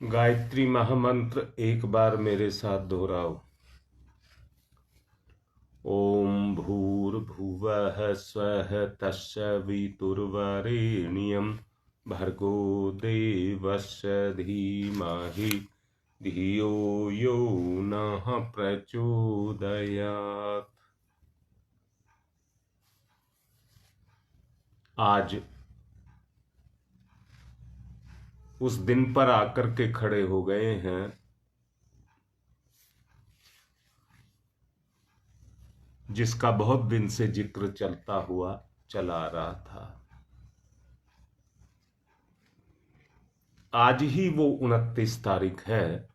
गायत्री महामंत्र एक बार मेरे साथ दोहराओ। ओम भूर्भुवः स्वः तत्सवितुर्वरेण्यं भर्गो देवस्य धीमहि धियो यो नः प्रचोदयात्। आज उस दिन पर आकर के खड़े हो गए हैं जिसका बहुत दिन से जिक्र चलता हुआ चला रहा था। आज ही वो 29 तारीख है।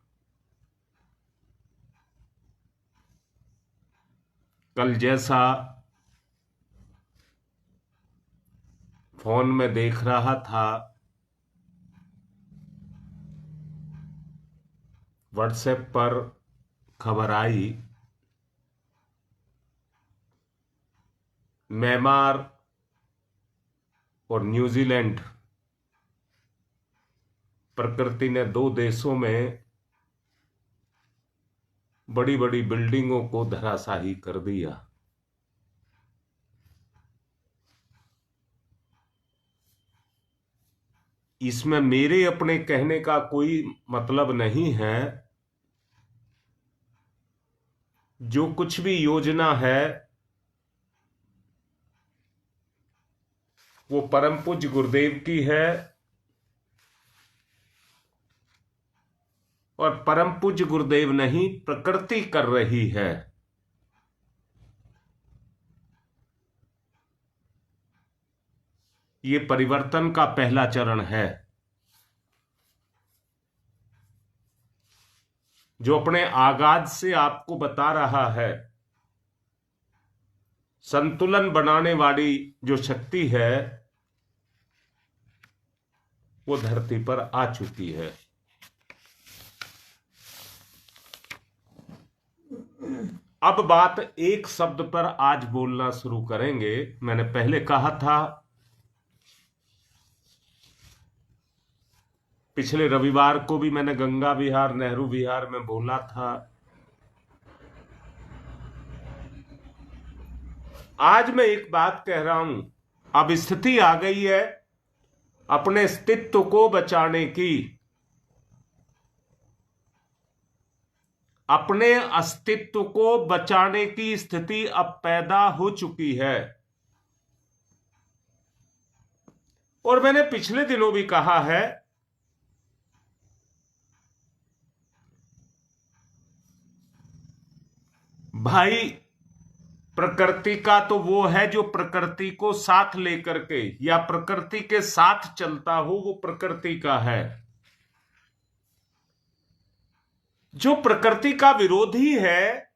कल जैसा फोन में देख रहा था, व्हाट्सएप पर खबर आई, म्यांमार और न्यूजीलैंड प्रकृति ने दो देशों में बड़ी बड़ी बिल्डिंगों को धराशाही कर दिया। इसमें मेरे अपने कहने का कोई मतलब नहीं है। जो कुछ भी योजना है वो परम पूज्य गुरुदेव की है और परम पूज्य गुरुदेव नहीं, प्रकृति कर रही है। ये परिवर्तन का पहला चरण है जो अपने आगाज से आपको बता रहा है। संतुलन बनाने वाली जो शक्ति है वो धरती पर आ चुकी है। अब बात एक शब्द पर आज बोलना शुरू करेंगे। मैंने पहले कहा था, पिछले रविवार को भी मैंने गंगा विहार नेहरू विहार में बोला था। आज मैं एक बात कह रहा हूं। अब स्थिति आ गई है अपने अस्तित्व को बचाने की। अपने अस्तित्व को बचाने की स्थिति अब पैदा हो चुकी है। और मैंने पिछले दिनों भी कहा है, भाई प्रकृति का तो वो है जो प्रकृति को साथ लेकर के या प्रकृति के साथ चलता हो, वो प्रकृति का है। जो प्रकृति का विरोधी है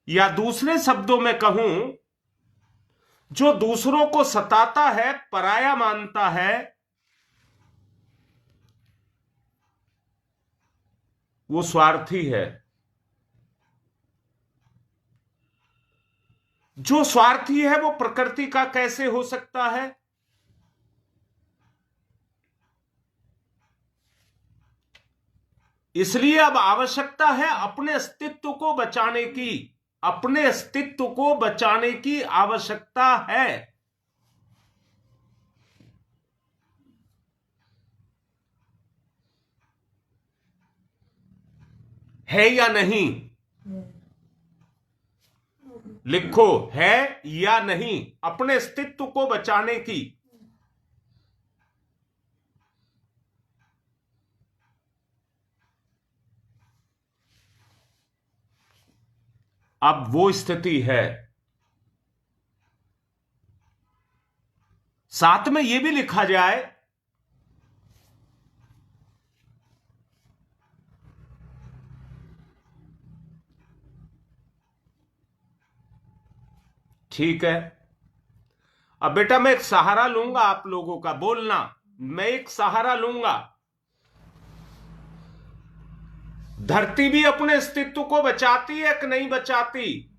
या दूसरे शब्दों में कहूं, जो दूसरों को सताता है, पराया मानता है, वो स्वार्थी है। जो स्वार्थी है वो प्रकृति का कैसे हो सकता है? इसलिए अब आवश्यकता है अपने अस्तित्व को बचाने की। अपने अस्तित्व को बचाने की आवश्यकता है या नहीं? लिखो, है या नहीं अपने अस्तित्व को बचाने की। अब वो स्थिति है। साथ में यह भी लिखा जाए, ठीक है। अब बेटा मैं एक सहारा लूंगा आप लोगों का, बोलना, मैं एक सहारा लूंगा। धरती भी अपने अस्तित्व को बचाती है कि नहीं बचाती?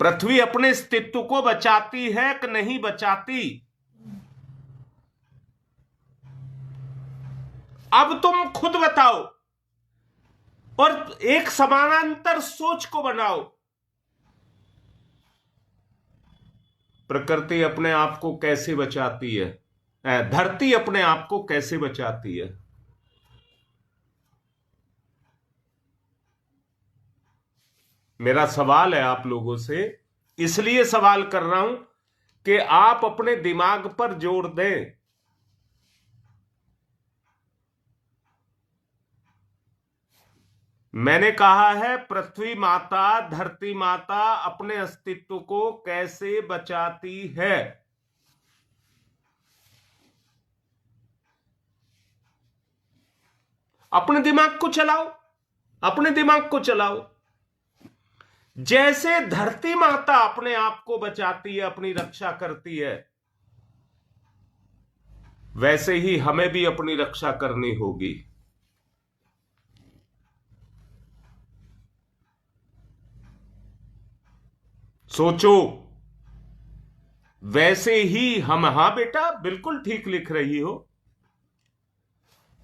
पृथ्वी अपने अस्तित्व को बचाती है कि नहीं बचाती? अब तुम खुद बताओ और एक समानांतर सोच को बनाओ। प्रकृति अपने आप को कैसे बचाती है? धरती अपने आप को कैसे बचाती है? मेरा सवाल है आप लोगों से, इसलिए सवाल कर रहा हूं कि आप अपने दिमाग पर जोर दें। मैंने कहा है पृथ्वी माता, धरती माता अपने अस्तित्व को कैसे बचाती है? अपने दिमाग को चलाओ, अपने दिमाग को चलाओ। जैसे धरती माता अपने आप को बचाती है, अपनी रक्षा करती है, वैसे ही हमें भी अपनी रक्षा करनी होगी। सोचो, वैसे ही हम। हां बेटा, बिल्कुल ठीक लिख रही हो।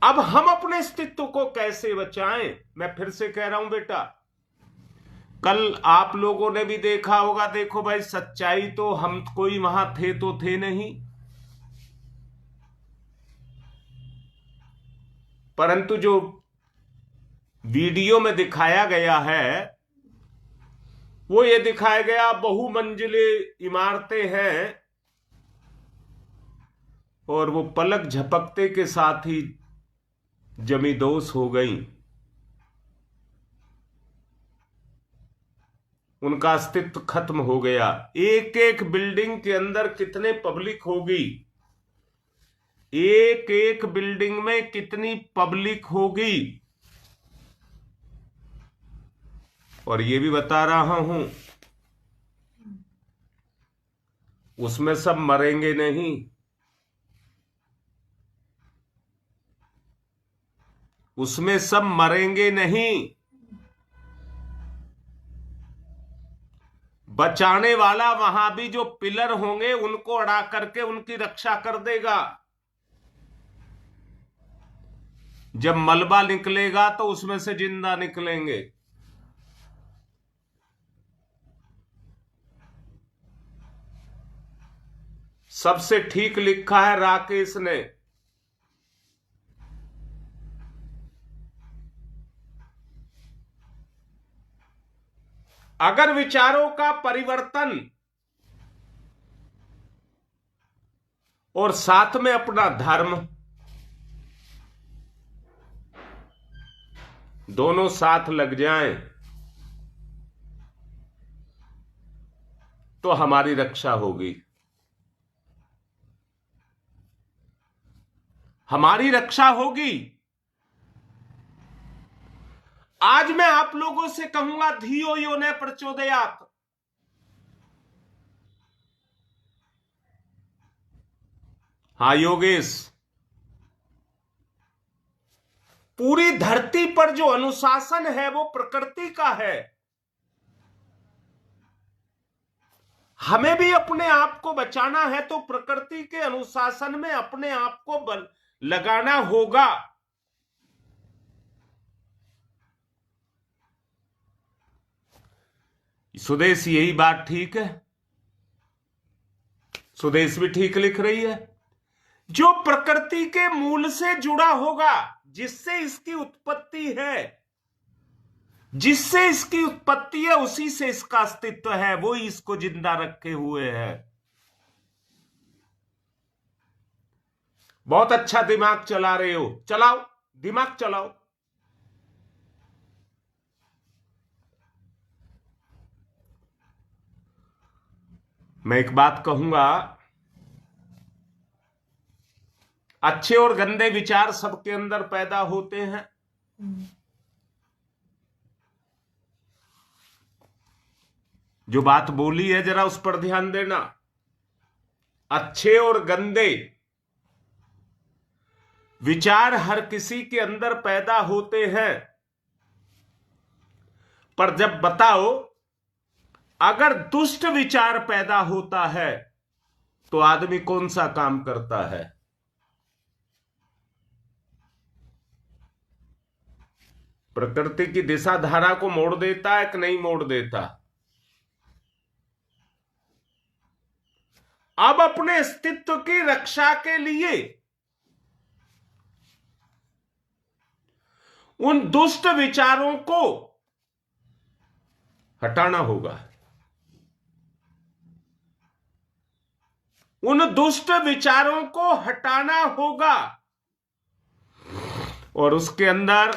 अब हम अपने अस्तित्व को कैसे बचाएं? मैं फिर से कह रहा हूं बेटा, कल आप लोगों ने भी देखा होगा। देखो भाई, सच्चाई तो हम कोई वहां थे तो थे नहीं, परंतु जो वीडियो में दिखाया गया है वो ये दिखाया गया, बहुमंजिले इमारतें हैं और वो पलक झपकते के साथ ही जमींदोज हो गई। उनका अस्तित्व खत्म हो गया। एक एक बिल्डिंग के अंदर कितने पब्लिक होगी, एक एक बिल्डिंग में कितनी पब्लिक होगी। और ये भी बता रहा हूं, उसमें सब मरेंगे नहीं, उसमें सब मरेंगे नहीं। बचाने वाला वहां भी जो पिलर होंगे उनको अड़ा करके उनकी रक्षा कर देगा। जब मलबा निकलेगा तो उसमें से जिंदा निकलेंगे। सबसे ठीक लिखा है राकेश ने। अगर विचारों का परिवर्तन और साथ में अपना धर्म, दोनों साथ लग जाएं तो हमारी रक्षा होगी, हमारी रक्षा होगी। आज मैं आप लोगों से कहूंगा, धियो यो न प्रचोदयात्। हाँ योगेश, पूरी धरती पर जो अनुशासन है वो प्रकृति का है। हमें भी अपने आप को बचाना है तो प्रकृति के अनुशासन में अपने आप को बल लगाना होगा। सुदेश, यही बात ठीक है? सुदेश भी ठीक लिख रही है। जो प्रकृति के मूल से जुड़ा होगा, जिससे इसकी उत्पत्ति है, जिससे इसकी उत्पत्ति है, उसी से इसका अस्तित्व है, वो ही इसको जिंदा रखे हुए है। बहुत अच्छा दिमाग चला रहे हो, चलाओ, दिमाग चलाओ। मैं एक बात कहूंगा, अच्छे और गंदे विचार सबके अंदर पैदा होते हैं। जो बात बोली है जरा उस पर ध्यान देना। अच्छे और गंदे विचार हर किसी के अंदर पैदा होते हैं, पर जब बताओ अगर दुष्ट विचार पैदा होता है तो आदमी कौन सा काम करता है? प्रकृति की दिशा धारा को मोड़ देता है कि नहीं मोड़ देता? अब अपने अस्तित्व की रक्षा के लिए उन दुष्ट विचारों को हटाना होगा। उन दुष्ट विचारों को हटाना होगा और उसके अंदर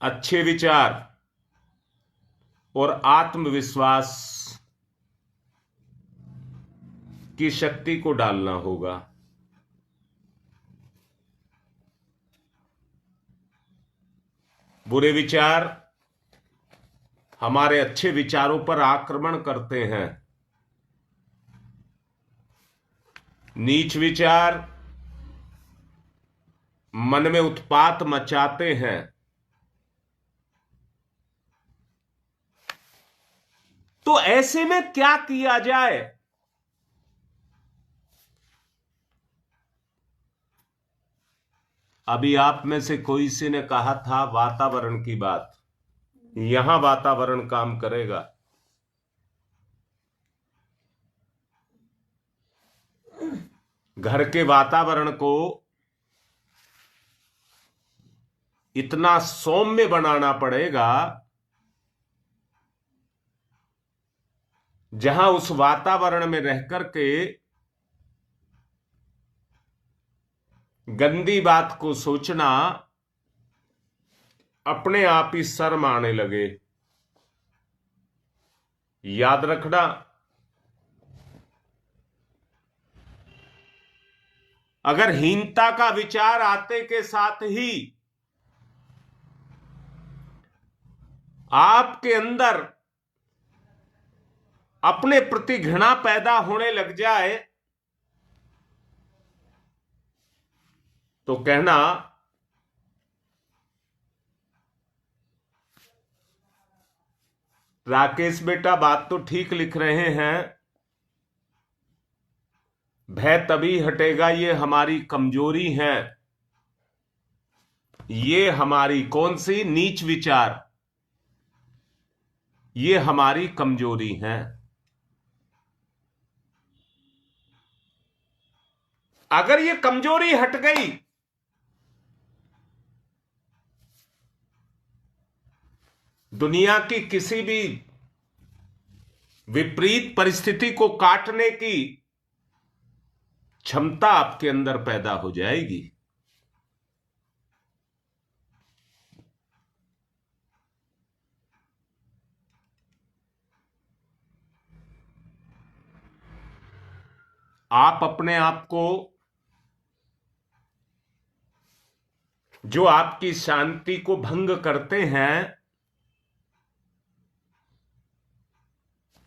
अच्छे विचार और आत्मविश्वास की शक्ति को डालना होगा। बुरे विचार हमारे अच्छे विचारों पर आक्रमण करते हैं। नीच विचार मन में उत्पात मचाते हैं। तो ऐसे में क्या किया जाए? अभी आप में से कोई से ने कहा था वातावरण की बात। यहां वातावरण काम करेगा। घर के वातावरण को इतना सौम्य बनाना पड़ेगा जहां उस वातावरण में रह करके गंदी बात को सोचना अपने आप ही शर्म आने लगे। याद रखना, अगर हीनता का विचार आते के साथ ही आपके अंदर अपने प्रति घृणा पैदा होने लग जाए तो कहना राकेश बेटा बात तो ठीक लिख रहे हैं, भय तभी हटेगा, ये हमारी कमजोरी है। ये हमारी कौन सी? नीच विचार। ये हमारी कमजोरी है। अगर ये कमजोरी हट गई दुनिया की किसी भी विपरीत परिस्थिति को काटने की क्षमता आपके अंदर पैदा हो जाएगी। आप अपने आप को, जो आपकी शांति को भंग करते हैं,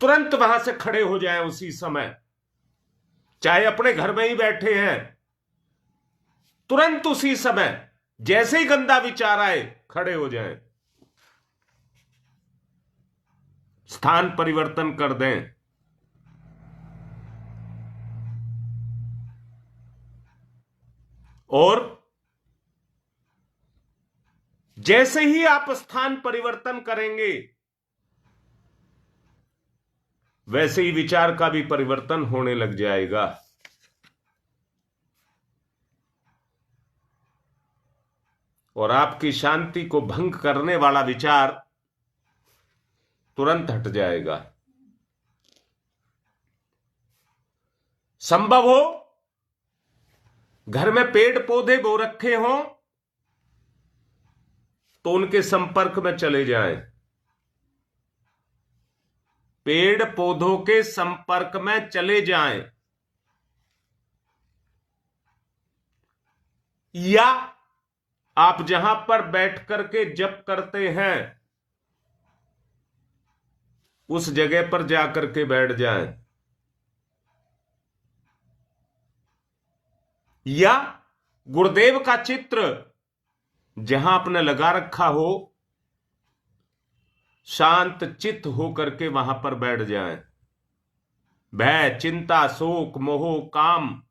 तुरंत वहां से खड़े हो जाएं उसी समय। चाहे अपने घर में ही बैठे हैं, तुरंत उसी समय जैसे ही गंदा विचार आए खड़े हो जाएं, स्थान परिवर्तन कर दें। और जैसे ही आप स्थान परिवर्तन करेंगे वैसे ही विचार का भी परिवर्तन होने लग जाएगा। और आपकी शांति को भंग करने वाला विचार तुरंत हट जाएगा। संभव हो घर में पेड़ पौधे बो रखे हों तो उनके संपर्क में चले जाएं। पेड़ पौधों के संपर्क में चले जाएं। या आप जहां पर बैठ करके जप करते हैं उस जगह पर जाकर के बैठ जाएं। या गुरुदेव का चित्र जहां आपने लगा रखा हो शांत चित्त होकर के वहां पर बैठ जाएं। भय, चिंता, शोक, मोह, काम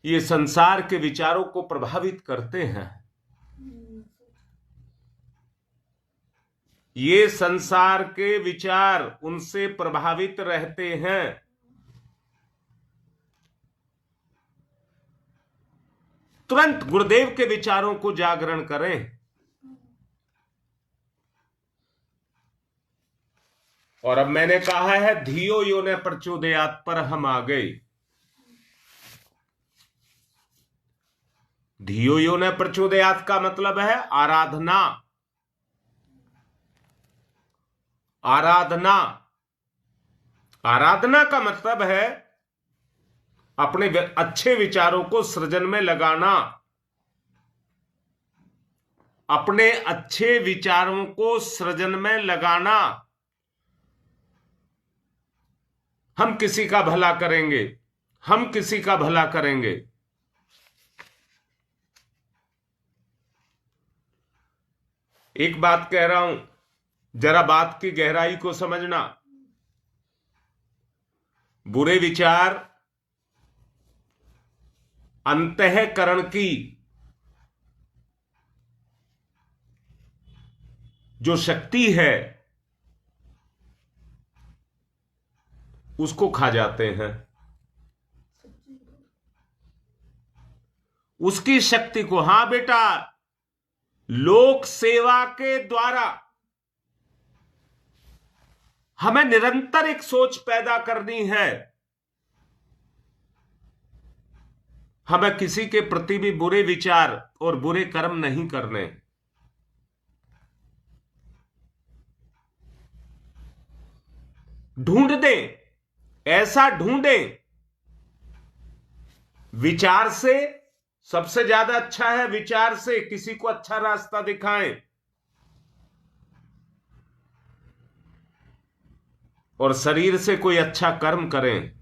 ये संसार के विचारों को प्रभावित करते हैं। ये संसार के विचार उनसे प्रभावित रहते हैं। तुरंत गुरुदेव के विचारों को जागरण करें। और अब मैंने कहा है धियो यो न प्रचोदयात् पर हम आ गए। धियो यो न प्रचोदयात् का मतलब है आराधना। आराधना, आराधना का मतलब है अपने अच्छे विचारों को सृजन में लगाना। अपने अच्छे विचारों को सृजन में लगाना। हम किसी का भला करेंगे, हम किसी का भला करेंगे। एक बात कह रहा हूं, जरा बात की गहराई को समझना। बुरे विचार अंतःकरण की जो शक्ति है उसको खा जाते हैं। उसकी शक्ति को, हां बेटा, लोक सेवा के द्वारा हमें निरंतर एक सोच पैदा करनी है। हमें किसी के प्रति भी बुरे विचार और बुरे कर्म नहीं करने। ढूंढ दें, ऐसा ढूंढें। विचार से सबसे ज्यादा अच्छा है, विचार से किसी को अच्छा रास्ता दिखाएं और शरीर से कोई अच्छा कर्म करें।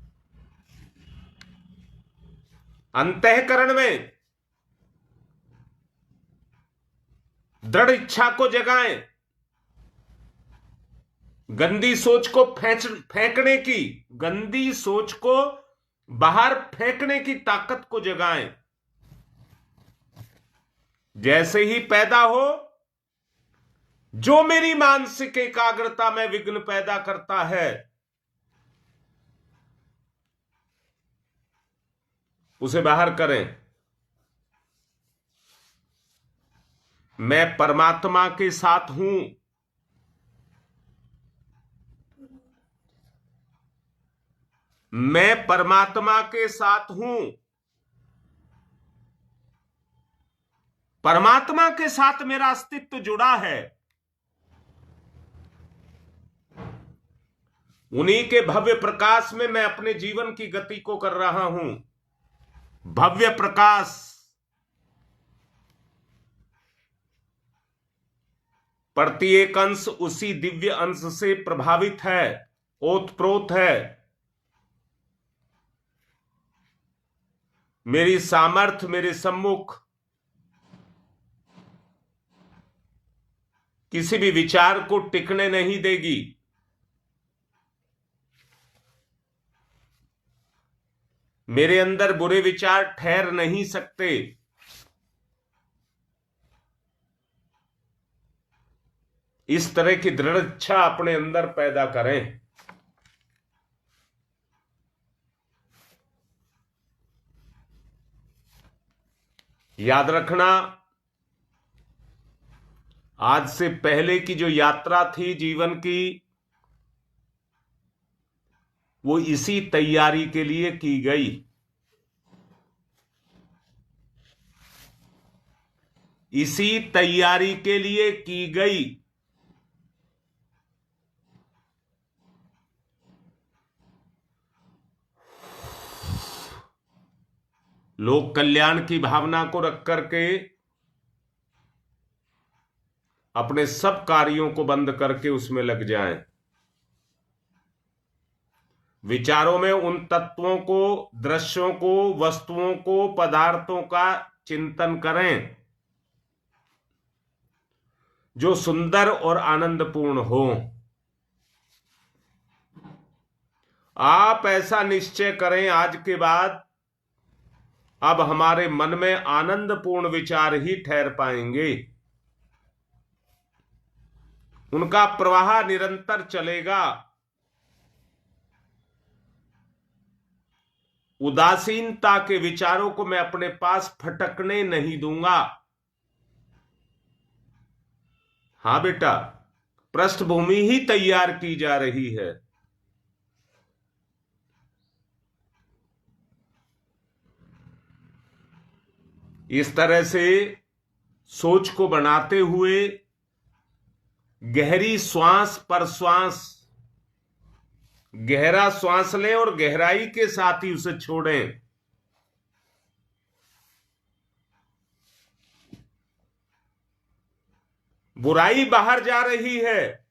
अंतःकरण में दृढ़ इच्छा को जगाएं। गंदी सोच को फेंकने की, गंदी सोच को बाहर फेंकने की ताकत को जगाएं। जैसे ही पैदा हो, जो मेरी मानसिक एकाग्रता में विघ्न पैदा करता है उसे बाहर करें। मैं परमात्मा के साथ हूं। मैं परमात्मा के साथ हूं। परमात्मा के साथ मेरा अस्तित्व जुड़ा है। उन्हीं के भव्य प्रकाश में मैं अपने जीवन की गति को कर रहा हूं। भव्य प्रकाश, प्रत्येक अंश उसी दिव्य अंश से प्रभावित है, ओतप्रोत है। मेरी सामर्थ्य मेरे सम्मुख किसी भी विचार को टिकने नहीं देगी। मेरे अंदर बुरे विचार ठहर नहीं सकते। इस तरह की दृढ़ इच्छा अपने अंदर पैदा करें। याद रखना, आज से पहले की जो यात्रा थी जीवन की, वो इसी तैयारी के लिए की गई। इसी तैयारी के लिए की गई। लोक कल्याण की भावना को रख करके अपने सब कार्यों को बंद करके उसमें लग जाएं। विचारों में उन तत्वों को, दृश्यों को, वस्तुओं को, पदार्थों का चिंतन करें जो सुंदर और आनंदपूर्ण हो। आप ऐसा निश्चय करें आज के बाद, अब हमारे मन में आनंदपूर्ण विचार ही ठहर पाएंगे, उनका प्रवाह निरंतर चलेगा। उदासीनता के विचारों को मैं अपने पास फटकने नहीं दूंगा। हां बेटा, पृष्ठभूमि ही तैयार की जा रही है। इस तरह से सोच को बनाते हुए गहरी श्वास पर श्वास, गहरा श्वास लें और गहराई के साथ ही उसे छोड़ें। बुराई बाहर जा रही है,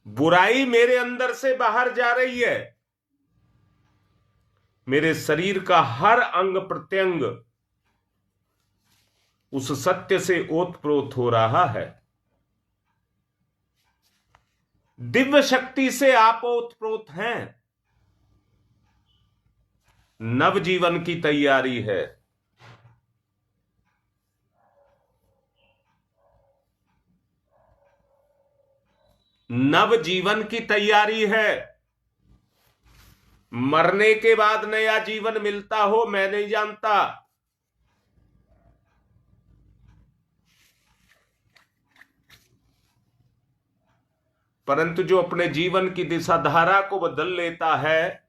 बुराई मेरे अंदर से बाहर जा रही है। मेरे शरीर का हर अंग प्रत्यंग उस सत्य से ओतप्रोत हो रहा है। दिव्य शक्ति से आप ओतप्रोत हैं। नवजीवन की तैयारी है। नवजीवन की तैयारी है। मरने के बाद नया जीवन मिलता हो मैं नहीं जानता, परंतु जो अपने जीवन की दिशा धारा को बदल लेता है,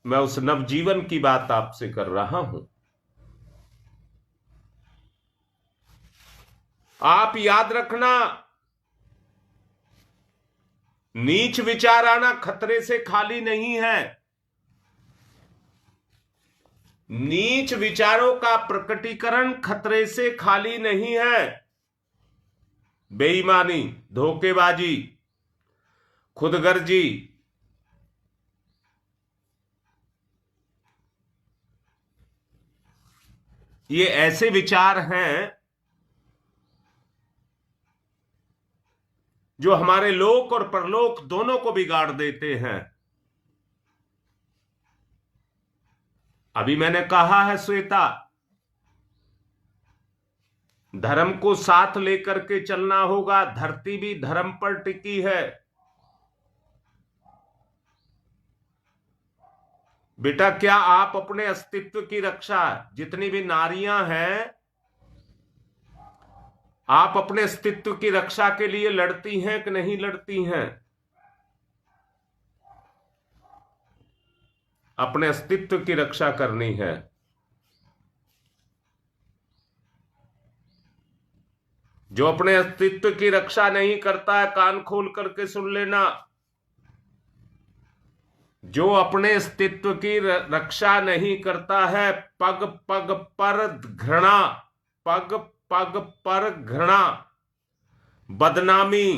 मैं उस नवजीवन की बात आपसे कर रहा हूं। आप याद रखना, नीच विचार आना खतरे से खाली नहीं है। नीच विचारों का प्रकटीकरण खतरे से खाली नहीं है। बेईमानी, धोखेबाजी, खुदगर्जी, ये ऐसे विचार हैं जो हमारे लोक और परलोक दोनों को बिगाड़ देते हैं। अभी मैंने कहा है श्वेता, धर्म को साथ लेकर के चलना होगा। धरती भी धर्म पर टिकी है। बेटा, क्या आप अपने अस्तित्व की रक्षा, जितनी भी नारियां हैं, आप अपने अस्तित्व की रक्षा के लिए लड़ती हैं कि नहीं लड़ती हैं? अपने अस्तित्व की रक्षा करनी है। जो अपने अस्तित्व की रक्षा नहीं करता है, कान खोल करके सुन लेना, जो अपने अस्तित्व की रक्षा नहीं करता है, पग पग पर घृणा, पग पग पर घृणा, बदनामी,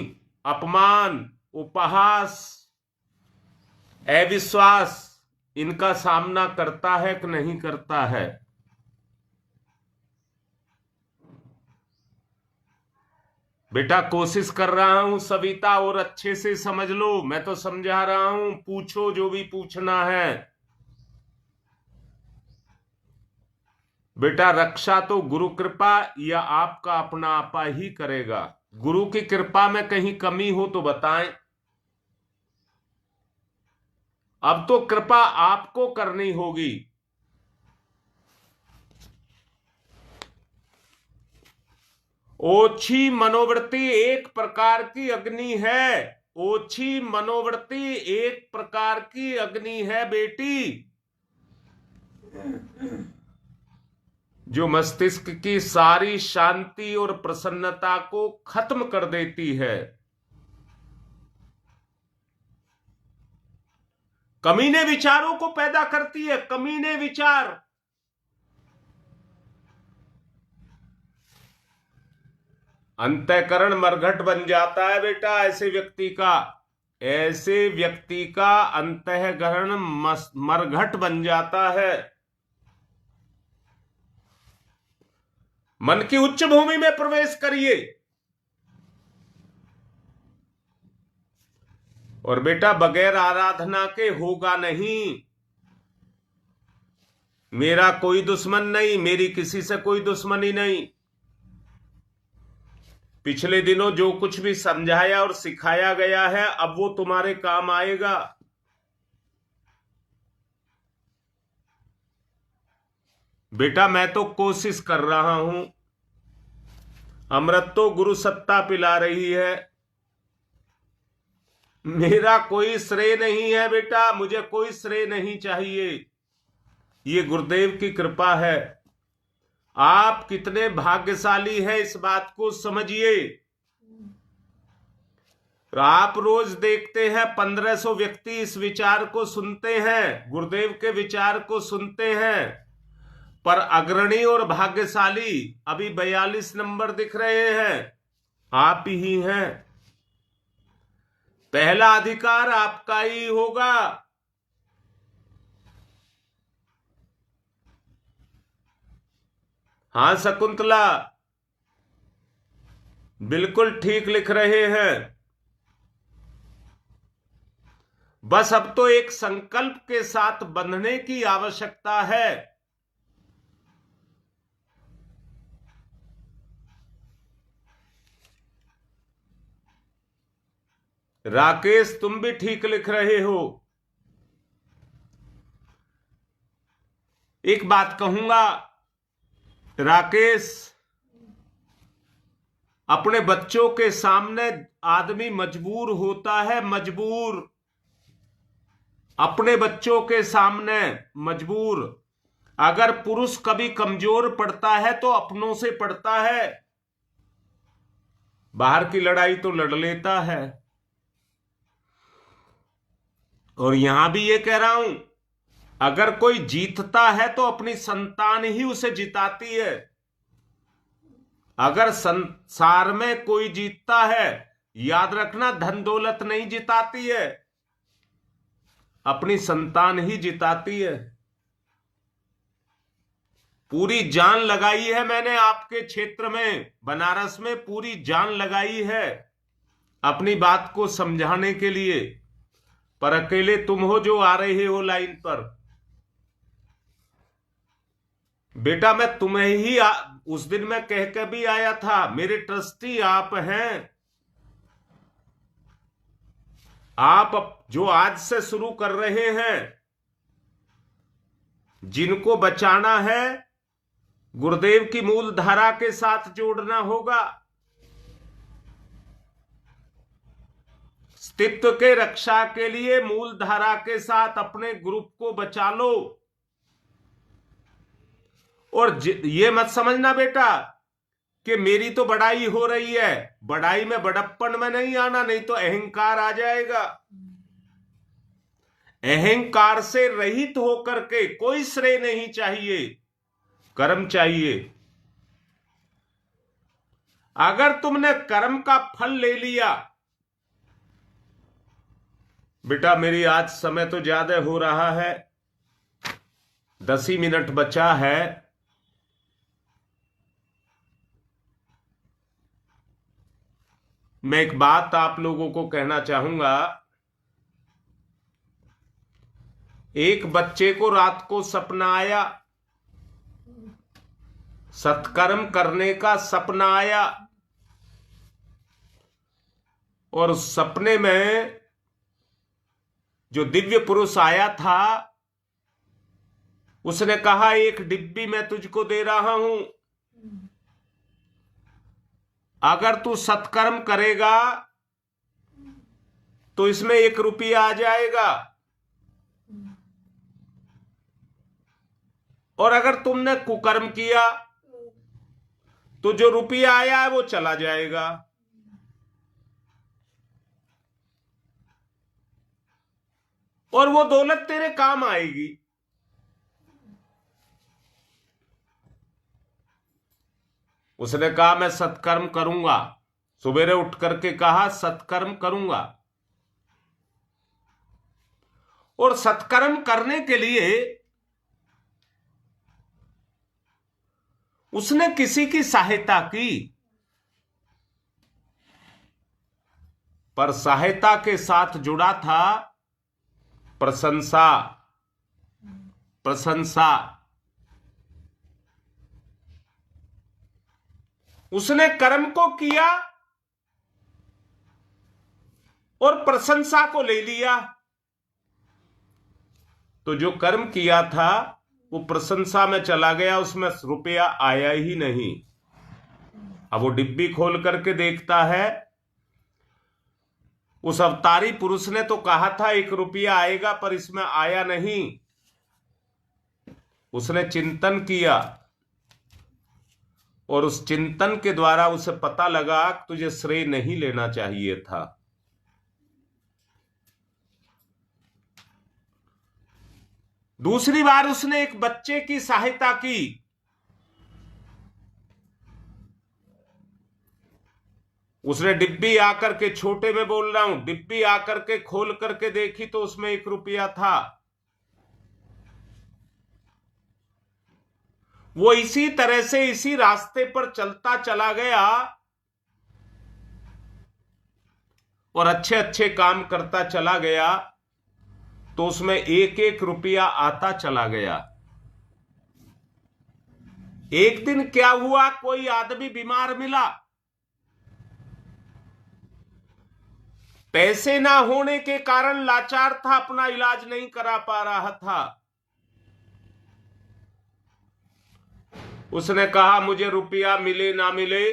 अपमान, उपहास, अविश्वास, इनका सामना करता है कि नहीं करता है? बेटा, कोशिश कर रहा हूं सविता, और अच्छे से समझ लो। मैं तो समझा रहा हूं, पूछो जो भी पूछना है। बेटा, रक्षा तो गुरु कृपा या आपका अपना आपा ही करेगा। गुरु की कृपा में कहीं कमी हो तो बताएं। अब तो कृपा आपको करनी होगी। ओछी मनोवृत्ति एक प्रकार की अग्नि है। ओछी मनोवृत्ति एक प्रकार की अग्नि है बेटी, जो मस्तिष्क की सारी शांति और प्रसन्नता को खत्म कर देती है। कमीने विचारों को पैदा करती है। कमीने विचार, अंतःकरण मरघट बन जाता है बेटा ऐसे व्यक्ति का। ऐसे व्यक्ति का अंतःकरण मरघट बन जाता है। मन की उच्च भूमि में प्रवेश करिए। और बेटा बगैर आराधना के होगा नहीं। मेरा कोई दुश्मन नहीं, मेरी किसी से कोई दुश्मनी नहीं। पिछले दिनों जो कुछ भी समझाया और सिखाया गया है अब वो तुम्हारे काम आएगा। बेटा मैं तो कोशिश कर रहा हूं, अमृत तो गुरु सत्ता पिला रही है। मेरा कोई श्रेय नहीं है बेटा, मुझे कोई श्रेय नहीं चाहिए, ये गुरुदेव की कृपा है। आप कितने भाग्यशाली हैं इस बात को समझिए। तो आप रोज देखते हैं 1500 व्यक्ति इस विचार को सुनते हैं, गुरुदेव के विचार को सुनते हैं, पर अग्रणी और भाग्यशाली अभी 42 नंबर दिख रहे हैं, आप ही हैं। पहला अधिकार आपका ही होगा। हां शकुंतला, बिल्कुल ठीक लिख रहे हैं। बस अब तो एक संकल्प के साथ बंधने की आवश्यकता है। राकेश तुम भी ठीक लिख रहे हो। एक बात कहूंगा राकेश, अपने बच्चों के सामने आदमी मजबूर होता है, मजबूर, अपने बच्चों के सामने मजबूर। अगर पुरुष कभी कमजोर पड़ता है तो अपनों से पड़ता है, बाहर की लड़ाई तो लड़ लेता है। और यहां भी ये कह रहा हूं, अगर कोई जीतता है तो अपनी संतान ही उसे जिताती है। अगर संसार में कोई जीतता है, याद रखना धन दौलत नहीं जिताती है, अपनी संतान ही जिताती है। पूरी जान लगाई है मैंने आपके क्षेत्र में, बनारस में पूरी जान लगाई है अपनी बात को समझाने के लिए, पर अकेले तुम हो जो आ रहे हो लाइन पर। बेटा मैं तुम्हें ही उस दिन मैं कह के भी आया था, मेरे ट्रस्टी आप हैं। आप जो आज से शुरू कर रहे हैं, जिनको बचाना है गुरुदेव की मूल धारा के साथ जोड़ना होगा। अस्तित्व के रक्षा के लिए मूल धारा के साथ अपने ग्रुप को बचा लो। और ये मत समझना बेटा कि मेरी तो बड़ाई हो रही है, बड़ाई में बड़प्पन में नहीं आना, नहीं तो अहंकार आ जाएगा। अहंकार से रहित होकर के कोई श्रेय नहीं चाहिए, कर्म चाहिए। अगर तुमने कर्म का फल ले लिया, बेटा मेरी आज समय तो ज्यादा हो रहा है, 10 ही मिनट बचा है। मैं एक बात आप लोगों को कहना चाहूंगा। एक बच्चे को रात को सपना आया, सत्कर्म करने का सपना आया, और उस सपने में जो दिव्य पुरुष आया था उसने कहा एक डिब्बी मैं तुझको दे रहा हूं, अगर तू सत्कर्म करेगा तो इसमें 1 रुपया आ जाएगा, और अगर तुमने कुकर्म किया तो जो रुपया आया है वो चला जाएगा। और वो दौलत तेरे काम आएगी। उसने कहा मैं सत्कर्म करूंगा, सवेरे उठ करके कहा सत्कर्म करूंगा। और सत्कर्म करने के लिए उसने किसी की सहायता की, पर सहायता के साथ जुड़ा था प्रशंसा। प्रशंसा। उसने कर्म को किया और प्रशंसा को ले लिया। तो जो कर्म किया था वो प्रशंसा में चला गया, उसमें रुपया आया ही नहीं। अब वो डिब्बी खोल करके देखता है, उस अवतारी पुरुष ने तो कहा था 1 रुपया आएगा, पर इसमें आया नहीं। उसने चिंतन किया और उस चिंतन के द्वारा उसे पता लगा कि तुझे श्रेय नहीं लेना चाहिए था। दूसरी बार उसने एक बच्चे की सहायता की। उसने डिब्बी आकर के, छोटे में बोल रहा हूं, डिब्बी आकर के खोल करके देखी तो उसमें 1 रुपया था। वो इसी तरह से इसी रास्ते पर चलता चला गया और अच्छे अच्छे काम करता चला गया, तो उसमें 1-1 रुपया आता चला गया। एक दिन क्या हुआ, कोई आदमी बीमार मिला। पैसे ना होने के कारण लाचार था, अपना इलाज नहीं करा पा रहा था। उसने कहा मुझे रुपया मिले ना मिले,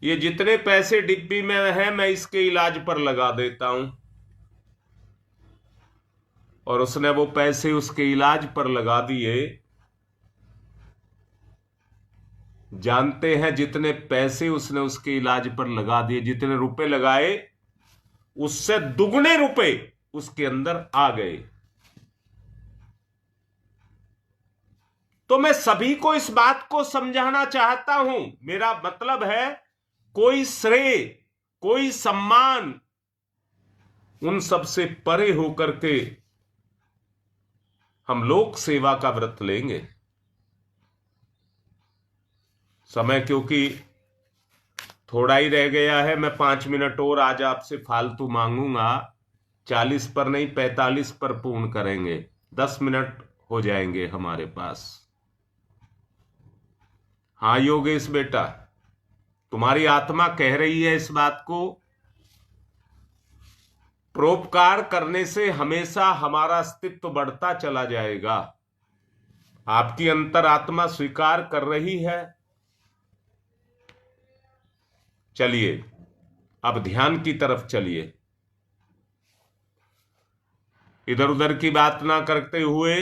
ये जितने पैसे डिब्बी में हैं मैं इसके इलाज पर लगा देता हूं। और उसने वो पैसे उसके इलाज पर लगा दिए। जानते हैं जितने पैसे उसने उसके इलाज पर लगा दिए, जितने रुपए लगाए उससे दुगने रुपए उसके अंदर आ गए। तो मैं सभी को इस बात को समझाना चाहता हूं। मेरा मतलब है कोई श्रेय, कोई सम्मान, उन सब से परे होकर के हम लोक सेवा का व्रत लेंगे। समय क्योंकि थोड़ा ही रह गया है, मैं 5 मिनट और आज आपसे फालतू मांगूंगा। 40 पर नहीं, 45 पर पूर्ण करेंगे। 10 मिनट हो जाएंगे हमारे पास। हाँ योगेश बेटा, तुम्हारी आत्मा कह रही है इस बात को। परोपकार करने से हमेशा हमारा अस्तित्व बढ़ता चला जाएगा। आपकी अंतरात्मा स्वीकार कर रही है। चलिए अब ध्यान की तरफ चलिए। इधर उधर की बात ना करते हुए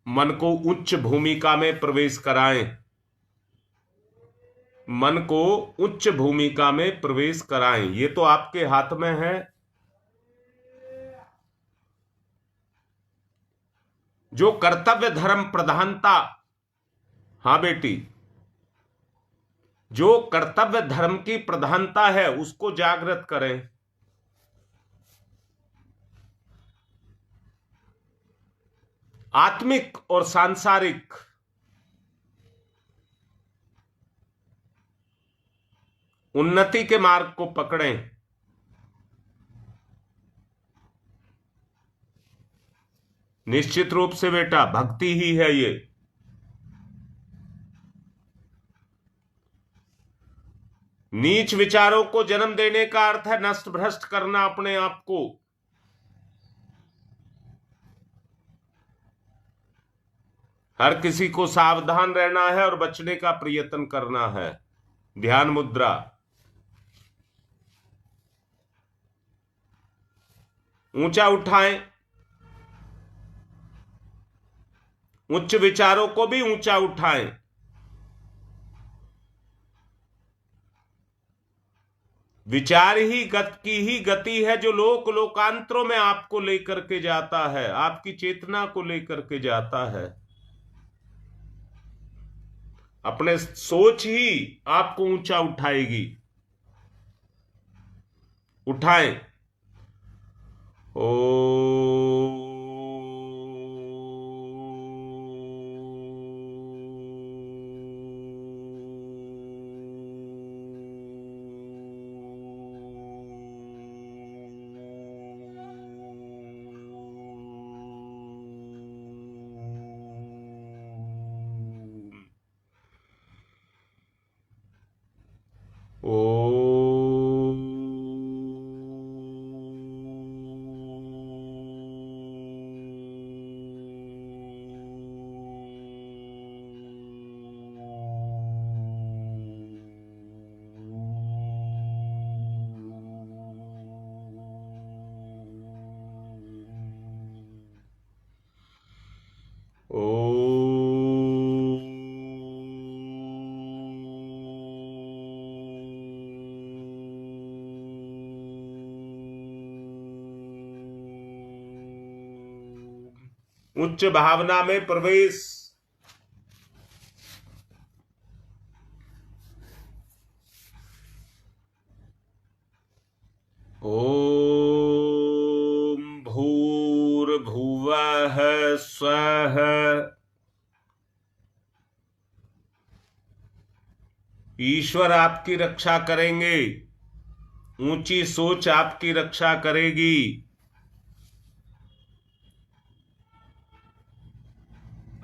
मन को उच्च भूमिका में प्रवेश कराएं। मन को उच्च भूमिका में प्रवेश कराएं। ये तो आपके हाथ में है। जो कर्तव्य धर्म प्रधानता, हां बेटी, जो कर्तव्य धर्म की प्रधानता है उसको जागृत करें। आत्मिक और सांसारिक उन्नति के मार्ग को पकड़ें। निश्चित रूप से बेटा भक्ति ही है ये। नीच विचारों को जन्म देने का अर्थ है नष्ट भ्रष्ट करना अपने आप को। हर किसी को सावधान रहना है और बचने का प्रयत्न करना है। ध्यान मुद्रा। ऊंचा उठाएं, उच्च विचारों को भी ऊंचा उठाएं। विचार ही ही गति है जो लोक लोकांतरों में आपको लेकर के जाता है, आपकी चेतना को लेकर के जाता है। अपने सोच ही आपको ऊंचा उठाएगी। उठाएं। ओ ओम। उच्च भावना में प्रवेश। ओम भूर्भुवः स्वः। ईश्वर आपकी रक्षा करेंगे, ऊंची सोच आपकी रक्षा करेगी।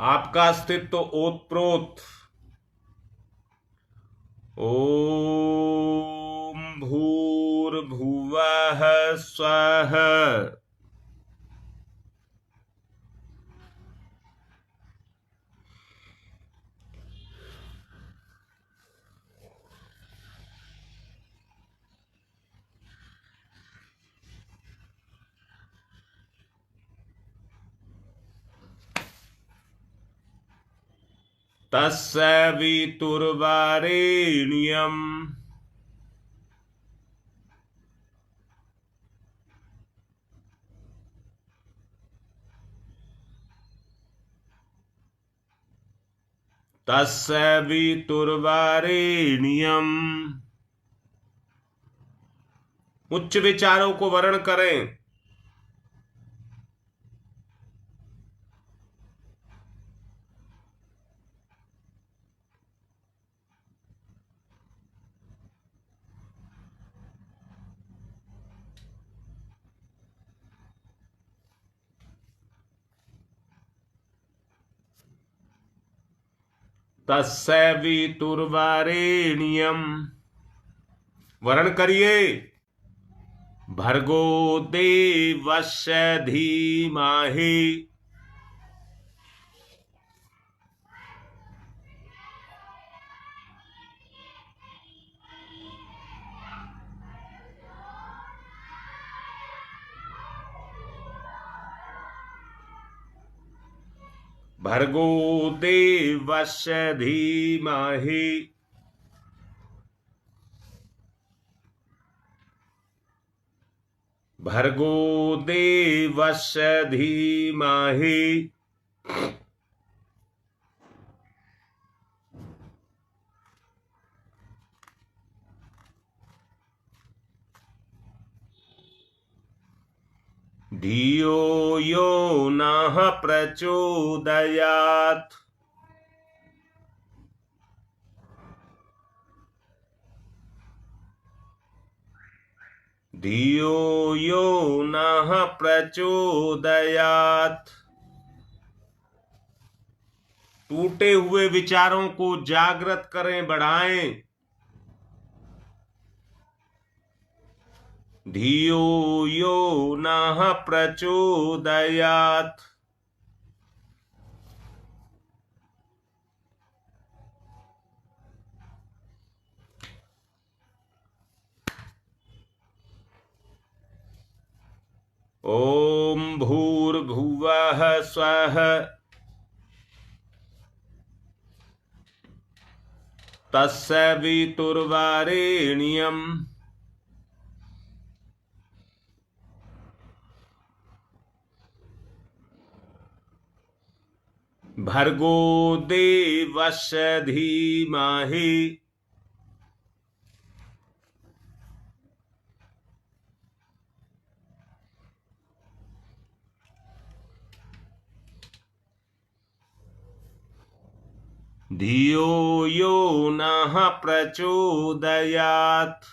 आपका अस्तित्व ओतप्रोत। ओम भूर्भुवः स्वः। तस्य वितुर्वरेण्यम् तस्य वितुर्वरेण्यम्। उच्च विचारों को वर्ण करें। तस्य वितुर्वरेण्यम्। वर्ण करिए। भर्गो देवस्य धीमहि। भर्गो देवस्य धीमहि। भर्गो देवस्य धीमहि। धियो यो नः प्रचोदयात्। धियो यो नः प्रचोदयात्। टूटे हुए विचारों को जागृत करें, बढ़ाएं। धियो यो नः प्रचोदयात्। ओम भूर्भुवः स्वः। तस्य वितुर्वरेण्यम्। भर्गो देवस्य धीमहि। धियो यो नः प्रचोदयात्।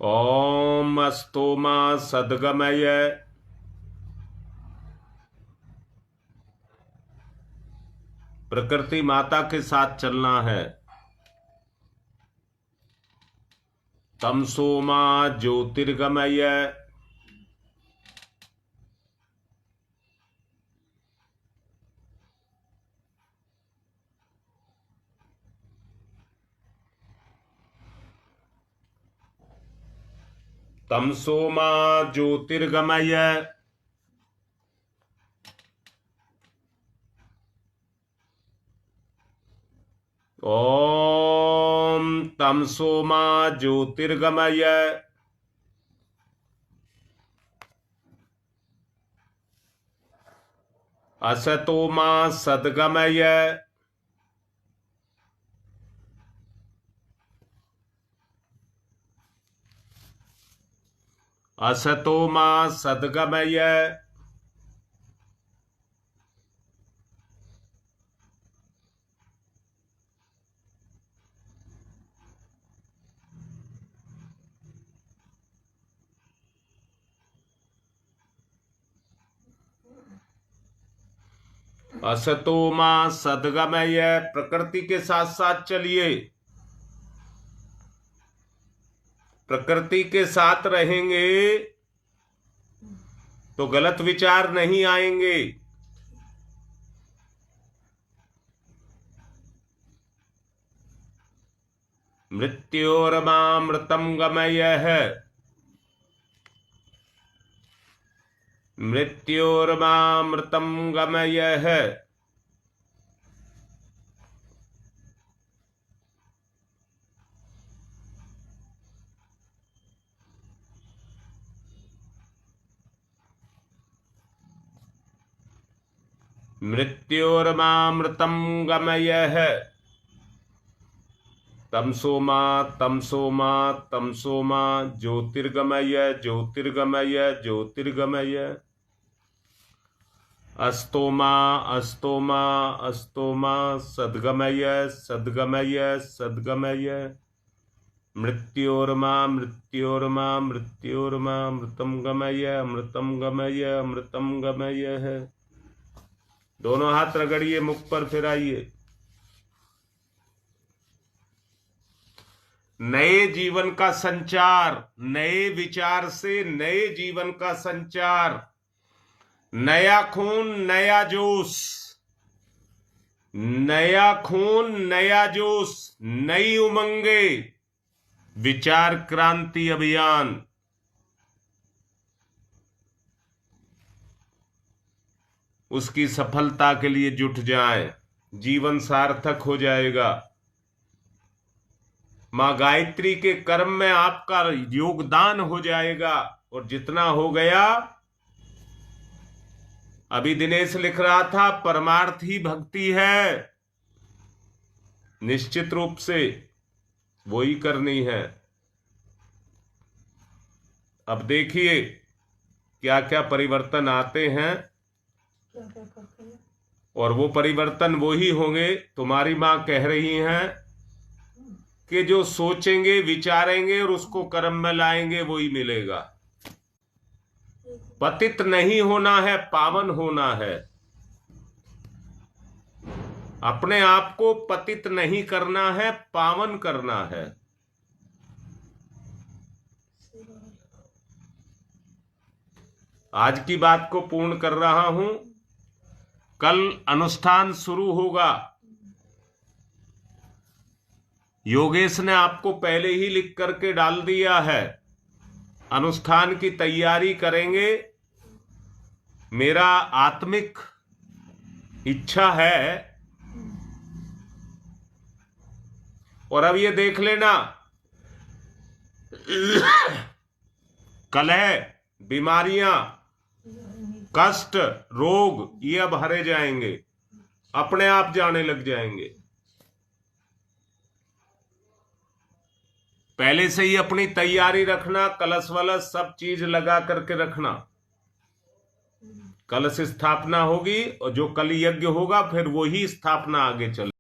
ओम अस्तु मा सद्गमय। प्रकृति माता के साथ चलना है। तमसो मा ज्योतिर्गमय, तमसो मा ज्योतिर्गमय, ओम तमसो मा ज्योतिर्गमय, असतो मा सद्गमय, असतो मा सद्गमय, असतो मा सद्गमय। प्रकृति के साथ साथ चलिए, प्रकृति के साथ रहेंगे तो गलत विचार नहीं आएंगे। मृत्योर्मामृतम गमयः, मृत्योर्मामृतम गमयः, मृत्योर्मामृतम गमयः। तमसो मा तमसो मा तमसो मा ज्योतिर्गमय ज्योतिर्गमय ज्योतिर्गमय। अस्तो मा अस्तो मा अस्तो मा सद्गमय सद्गमय सद्गमय। मृत्योर्मा मृत्योर्मा मृत्योर्मा अमृतम गमय अमृतम गमय अमृतम गमय है। दोनों हाथ रगड़िए, मुख पर फिराइए। नए जीवन का संचार, नए विचार से नए जीवन का संचार, नया खून नया जोश, नया खून नया जोश, नई उमंगे, विचार क्रांति अभियान। उसकी सफलता के लिए जुट जाएं, जीवन सार्थक हो जाएगा। मां गायत्री के कर्म में आपका योगदान हो जाएगा। और जितना हो गया, अभी दिनेश लिख रहा था, परमार्थ ही भक्ति है। निश्चित रूप से वो ही करनी है। अब देखिए क्या क्या परिवर्तन आते हैं, और वो परिवर्तन वो ही होंगे। तुम्हारी मां कह रही हैं कि जो सोचेंगे विचारेंगे और उसको कर्म में लाएंगे वही मिलेगा। पतित नहीं होना है, पावन होना है। अपने आप को पतित नहीं करना है, पावन करना है। आज की बात को पूर्ण कर रहा हूं। कल अनुष्ठान शुरू होगा। योगेश ने आपको पहले ही लिख करके डाल दिया है। अनुष्ठान की तैयारी करेंगे। मेरा आत्मिक इच्छा है, और अब ये देख लेना, कलह, बीमारियां, कष्ट, रोग, ये अब हरे जाएंगे, अपने आप जाने लग जाएंगे। पहले से ही अपनी तैयारी रखना, कलश वलश सब चीज लगा करके रखना। कलश स्थापना होगी और जो कल यज्ञ होगा फिर वही स्थापना आगे चले।